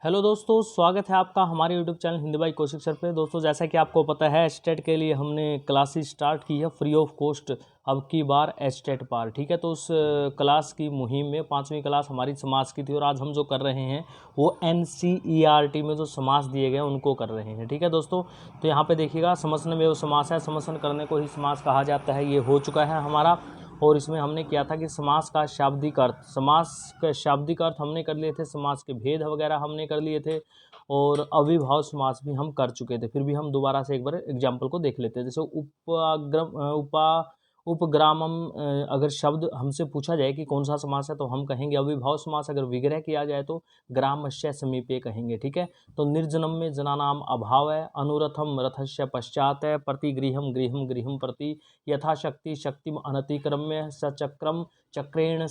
Hello दोस्तों, स्वागत है आपका हमारे YouTube channel Hindi by Kaushik sir पे। दोस्तों, जैसा कि आपको पता है एचटेट के लिए हमने क्लासेस स्टार्ट की है फ्री ऑफ कॉस्ट। अब की बार एचटेट पार, ठीक है। तो उस क्लास की मुहिम में 5वीं क्लास हमारी समाज की थी और आज हम जो कर रहे हैं वो NCERT में जो समास दिए गए हैं उनको कर रहे हैं, ठीक है दोस्तों। तो यहाँ पे देखिएगा, समसन में वो समास है, समसन करने को ही समास कहा जाता है। ये हो चुका है हमारा। और इसमें हमने किया था कि समास का शाब्दिक अर्थ, समास का शाब्दिक अर्थ हमने कर लिए थे, समास के भेद वगैरह हमने कर लिए थे और अविभाव समास भी हम कर चुके थे। फिर भी हम दोबारा से एक बार एग्जाम्पल को देख लेते हैं। जैसे उपग्रामम, अगर शब्द हमसे पूछा जाए कि कौन सा समास है तो हम कहेंगे अविभाव समास। अगर विग्रह किया जाए तो ग्रामस्य समीपे कहेंगे, ठीक है। तो निर्जनम में जनानाम अभाव है, अनुरथम रथस्य पश्चात है, प्रतिगृहम गृहम गृहम प्रति, यथाशक्ति शक्तिम अनतिक्रम्य, सचक्रम चक्रेण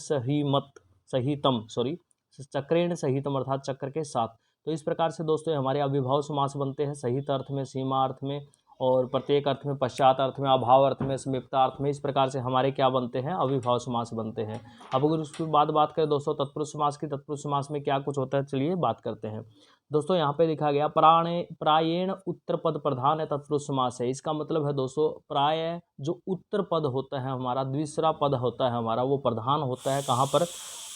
चक्रेण सहितम अर्थात चक्र के साथ। तो इस प्रकार से दोस्तों हमारे अविभाव समास बनते हैं सहित अर्थ में, सीमा अर्थ में और प्रत्येक अर्थ में, पश्चात अर्थ में, अभाव अर्थ में, समीपता अर्थ में। इस प्रकार से हमारे क्या बनते हैं, अविभाव समास बनते हैं। अब अगर उसके बाद बात करें दोस्तों तत्पुरुष समास की, तत्पुरुष समास में क्या कुछ होता है चलिए बात करते हैं। दोस्तों यहाँ पे लिखा गया प्रायेण उत्तर पद प्रधान है तत्पुरुष समास है। इसका मतलब है दोस्तों प्राय जो उत्तर पद होता है हमारा, दूसरा पद होता है हमारा, वो प्रधान होता है कहाँ पर,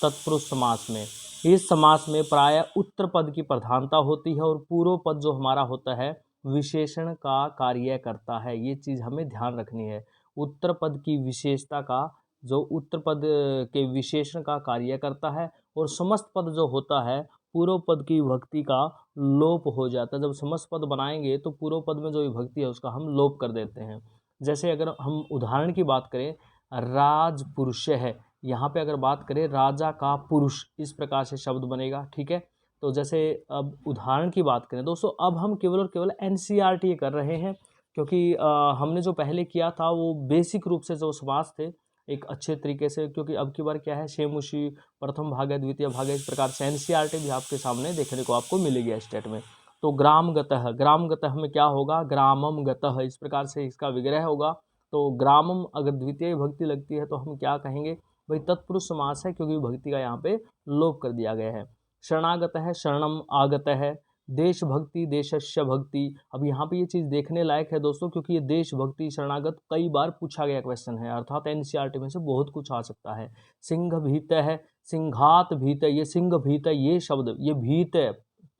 तत्पुरुष समास में। इस समास में प्राय उत्तर पद की प्रधानता होती है और पूर्व पद जो हमारा होता है विशेषण का कार्य करता है। ये चीज़ हमें ध्यान रखनी है। उत्तर पद की विशेषता का, जो उत्तर पद के विशेषण का कार्य करता है, और समस्त पद जो होता है पूर्व पद की विभक्ति का लोप हो जाता है। जब समस्त पद बनाएंगे तो पूर्व पद में जो विभक्ति है उसका हम लोप कर देते हैं। जैसे अगर हम उदाहरण की बात करें, राजपुरुष है, यहाँ पे अगर बात करें राजा का पुरुष, इस प्रकार से शब्द बनेगा, ठीक है। तो जैसे अब उदाहरण की बात करें दोस्तों, अब हम केवल और केवल NCERT कर रहे हैं क्योंकि हमने जो पहले किया था वो बेसिक रूप से जो समास थे एक अच्छे तरीके से, क्योंकि अब की बार क्या है शेमुशी प्रथम भाग है, द्वितीय भाग है, इस प्रकार से NCERT भी आपके सामने देखने को आपको मिलेगी स्टेट में। तो ग्राम गतः में क्या होगा, ग्रामम गतः, इस प्रकार से इसका विग्रह होगा। तो ग्रामम अगर द्वितीय विभक्ति लगती है तो हम क्या कहेंगे, भाई तत्पुरुष समास है, क्योंकि विभक्ति का यहाँ पे लोप कर दिया गया है। शरणागत है, शरणम आगत है, देशभक्ति देशस्य भक्ति। अब यहाँ पे ये चीज़ देखने लायक है दोस्तों, क्योंकि ये देशभक्ति शरणागत कई बार पूछा गया क्वेश्चन है, अर्थात NCERT में से बहुत कुछ आ सकता है। सिंह भीत है, सिंघात भीत है, ये सिंह भीत है, ये शब्द, ये भीत है,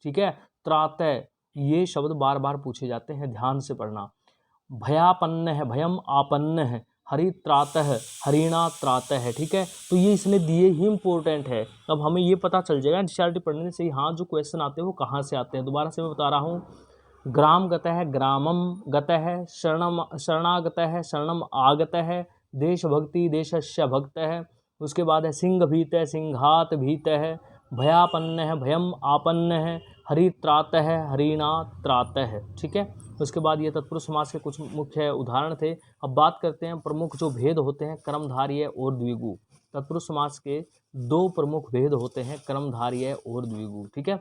ठीक है। त्रातः, ये शब्द बार बार पूछे जाते हैं, ध्यान से पढ़ना। भयापन्न है, भयम आपन्न है, हरित्रातः, हरिणा त्रातः है, ठीक है। तो ये इसने दिए ही इंपॉर्टेंट है। अब हमें ये पता चल जाएगा NCERT पढ़ने से, हाँ जो क्वेश्चन आते हैं वो कहाँ से आते हैं। दोबारा से मैं बता रहा हूँ, ग्राम गतः है, ग्रामम गतः है, शरणागतः है, शरणम आगतः है, देशभक्ति देशस्य भक्तः है, उसके बाद है सिंह भीत है, सिंघात भीत है, भयापन्न है, भयम आपन्न है, हरित्रातः है, हरिणा त्रातः है, ठीक है। उसके बाद ये तत्पुरुष समास के कुछ मुख्य उदाहरण थे। अब बात करते हैं प्रमुख जो भेद होते हैं कर्मधारय और द्विगु। तत्पुरुष समास के दो प्रमुख भेद होते हैं, कर्मधारय और द्विगु, ठीक है।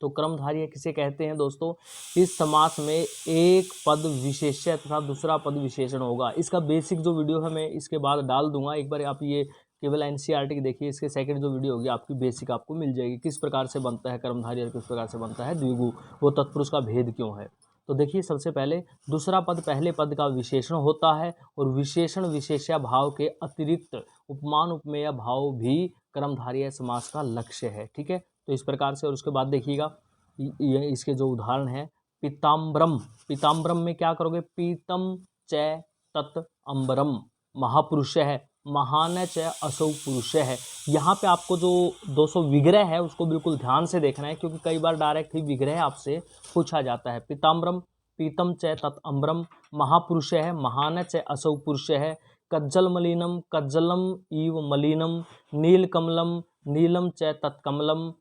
तो कर्मधारय किसे कहते हैं दोस्तों, इस समास में एक पद विशेष्य तथा दूसरा पद विशेषण होगा। इसका बेसिक जो वीडियो है मैं इसके बाद डाल दूंगा, एक बार आप ये केवल NCERT की देखिए, इसके सेकंड जो वीडियो होगी आपकी बेसिक आपको मिल जाएगी, किस प्रकार से बनता है कर्मधारय और किस प्रकार से बनता है द्विगु, वो तत्पुरुष का भेद क्यों है। तो देखिए, सबसे पहले दूसरा पद पहले पद का विशेषण होता है और विशेषण विशेष्य भाव के अतिरिक्त उपमान उपमेय भाव भी कर्मधारय समास का लक्ष्य है, ठीक है। तो इस प्रकार से, और उसके बाद देखिएगा ये इसके जो उदाहरण है, पीताम्बरम, पीताम्बरम में क्या करोगे, पीतम च तत् अम्बरम, महापुरुष है, महान च असौ पुरुष है। यहाँ पे आपको जो 200 विग्रह है उसको बिल्कुल ध्यान से देखना है, क्योंकि कई बार डायरेक्ट ही विग्रह आपसे पूछा जाता है। पीताम्बरम, पीतम च तत् अम्बरम, महापुरुष है, महान च असौ पुरुष है, कज्जल मलिनम, कज्जलम इव मलिनम, नीलकमलम, नीलम च तत्कमलम,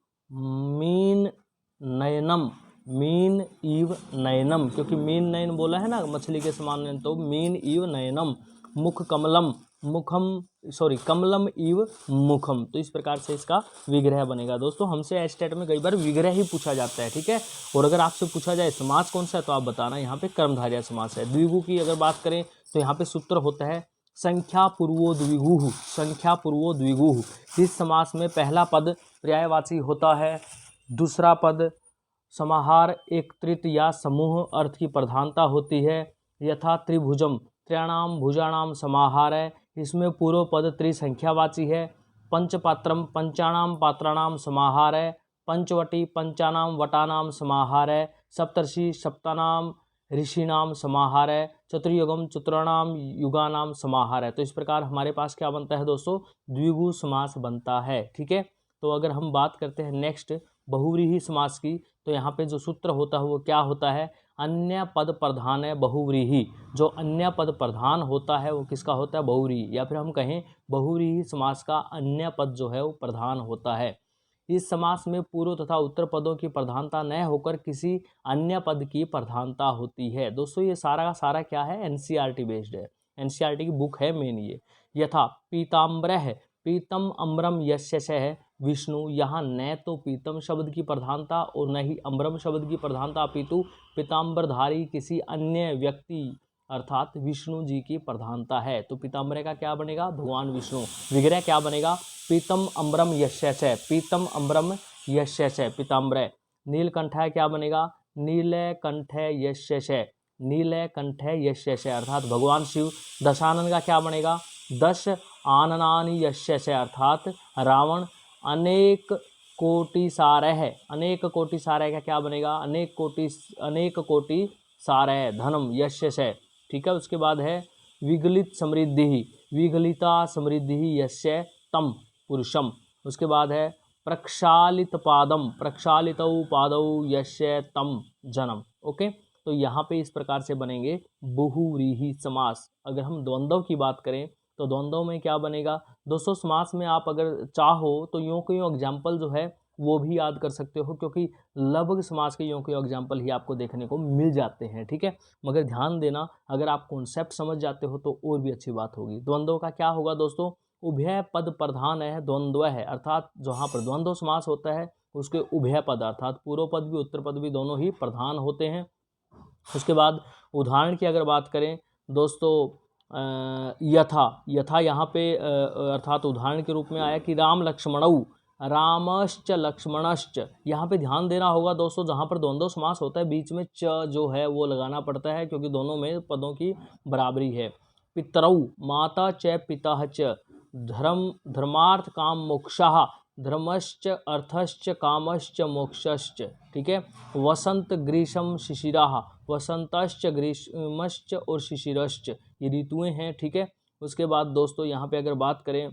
मीन नयनम, मीन इव नयनम, क्योंकि मीन नयन बोला है ना मछली के समान, तो मीन इव नयनम, मुख कमलम, कमलम इव मुखम। तो इस प्रकार से इसका विग्रह बनेगा। दोस्तों हमसे स्टेट में कई बार विग्रह ही पूछा जाता है, ठीक है। और अगर आपसे पूछा जाए समास कौन सा है तो आप बताना यहाँ पे कर्मधारय समास है। द्विगु की अगर बात करें तो यहाँ पे सूत्र होता है संख्या पूर्वो द्विगुः, संख्या पूर्वो द्विगुः। इस समास में पहला पद पर्यायवाची होता है दूसरा पद समाहार, एकत्रित या समूह अर्थ की प्रधानता होती है। यथा त्रिभुजम, त्रयाणाम भुजाणाम समाहार है, इसमें पूर्व पद त्रिसंख्यावाची है। पंचपात्रम, पंचानाम पात्राणाम समाहार है। पंचवटी, पंचानाम वटानाम समाहार है। सप्तर्षि, सप्तानाम ऋषिनाम समाहार है। चतुर्युगम, चतुर्णाम युगानाम समाहार है। तो इस प्रकार हमारे पास क्या बनता है दोस्तों, द्विगु समास बनता है। ठीक है, तो अगर हम बात करते हैं नेक्स्ट बहुव्रीहि समास की, तो यहाँ पे जो सूत्र होता है वो क्या होता है, अन्य पद प्रधान है बहुव्रीहि। जो अन्य पद प्रधान होता है वो किसका होता है, बहुव्रीहि, या फिर हम कहें बहुव्रीहि समास का अन्य पद जो है वो प्रधान होता है। इस समास में पूर्व तथा उत्तर पदों की प्रधानता न होकर किसी अन्य पद की प्रधानता होती है। दोस्तों ये सारा का सारा क्या है, एनसीईआरटी बेस्ड है, एनसीईआरटी की बुक है मेन ये। यथा पीताम्बरः, पीतम अम्बरम यस्य है विष्णु, यहाँ न तो पीतम शब्द की प्रधानता और न ही अम्बरम शब्द की प्रधानता, अपितु पीताम्बरधारी किसी अन्य व्यक्ति अर्थात विष्णु जी की प्रधानता है। तो पीताम्बर का क्या बनेगा, भगवान विष्णु। विग्रह क्या बनेगा, पीतम अम्बरम यस्य, पीतम अम्बरम यस्य पीताम्बर। नीलकंठ क्या बनेगा, नीलकंठ यस्य, नीलकंठ यस्य अर्थात भगवान शिव। दशानन का क्या बनेगा, दश आननानि यस्य अर्थात रावण। अनेक कोटि सारः, अनेक कोटि सारः का क्या बनेगा, अनेक कोटि सारः धनम यस्य। ठीक है, उसके बाद है विगलित समृद्धि, विगलिता समृद्धि यस्य तम पुरुषम। उसके बाद है प्रक्षालित पादम, प्रक्षालितौ पादौ यस्य तम जनम। ओके, तो यहाँ पे इस प्रकार से बनेंगे बहुव्रीहि समास। अगर हम द्वंद्व की बात करें तो द्वंद्व में क्या बनेगा दोस्तों, समास में आप अगर चाहो तो यूँ के यूँ एग्जाम्पल जो है वो भी याद कर सकते हो, क्योंकि लगभग समास के यूँ के एग्जाम्पल ही आपको देखने को मिल जाते हैं। ठीक है, मगर ध्यान देना अगर आप कॉन्सेप्ट समझ जाते हो तो और भी अच्छी बात होगी। द्वंद्व का क्या होगा दोस्तों, उभय पद प्रधान है, द्वंद्व है, अर्थात जहाँ पर द्वंद्व समास होता है उसके उभय पद अर्थात पूर्व पद भी उत्तर पद भी दोनों ही प्रधान होते हैं। उसके बाद उदाहरण की अगर बात करें दोस्तों, यथा यहाँ पे अर्थात उदाहरण के रूप में आया कि राम लक्ष्मणौ, रामश्च लक्ष्मणश्च। यहाँ पे ध्यान देना होगा दोस्तों, जहाँ पर द्वंद्व समास होता है बीच में च जो है वो लगाना पड़ता है, क्योंकि दोनों में पदों की बराबरी है। पितरौ, माता च पिता च, धर्मार्थ काम मोक्षः, धर्मश्च अर्थश्च कामश्च मोक्षश्च। ठीक है, वसंत ग्रीष्म शिशिराः, वसंतश्च ग्रीष्मश्च और शिशिरश्च, ये ऋतुएं हैं। ठीक है, उसके बाद दोस्तों यहाँ पे अगर बात करें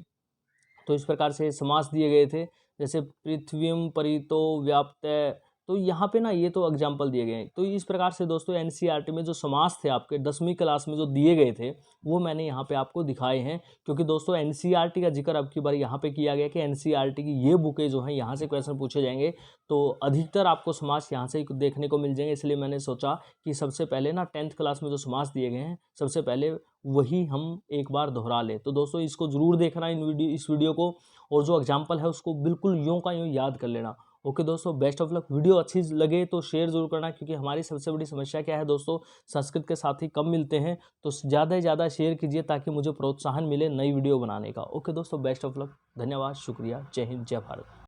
तो इस प्रकार से समास दिए गए थे, जैसे पृथ्वीम परितो व्याप्त। तो यहाँ पे ना ये तो एग्जाम्पल दिए गए हैं। तो इस प्रकार से दोस्तों एनसीईआरटी में जो समास थे आपके 10वीं क्लास में जो दिए गए थे वो मैंने यहाँ पे आपको दिखाए हैं, क्योंकि दोस्तों एनसीईआरटी का जिक्र अब की बार यहाँ पे किया गया कि एनसीईआरटी की ये बुकें जो हैं यहाँ से क्वेश्चन पूछे जाएंगे, तो अधिकतर आपको समास यहाँ से देखने को मिल जाएंगे। इसलिए मैंने सोचा कि सबसे पहले ना 10th क्लास में जो समास दिए गए हैं सबसे पहले वही हम एक बार दोहरा ले। तो दोस्तों इसको ज़रूर देखना इस वीडियो को, और जो एग्जाम्पल है उसको बिल्कुल यूँ का यूँ याद कर लेना। ओके दोस्तों, बेस्ट ऑफ लक। वीडियो अच्छी लगे तो शेयर जरूर करना, क्योंकि हमारी सबसे बड़ी समस्या क्या है दोस्तों, संस्कृत के साथी कम मिलते हैं, तो ज़्यादा से ज़्यादा शेयर कीजिए ताकि मुझे प्रोत्साहन मिले नई वीडियो बनाने का। ओके दोस्तों, बेस्ट ऑफ लक, धन्यवाद, शुक्रिया, जय हिंद, जय भारत।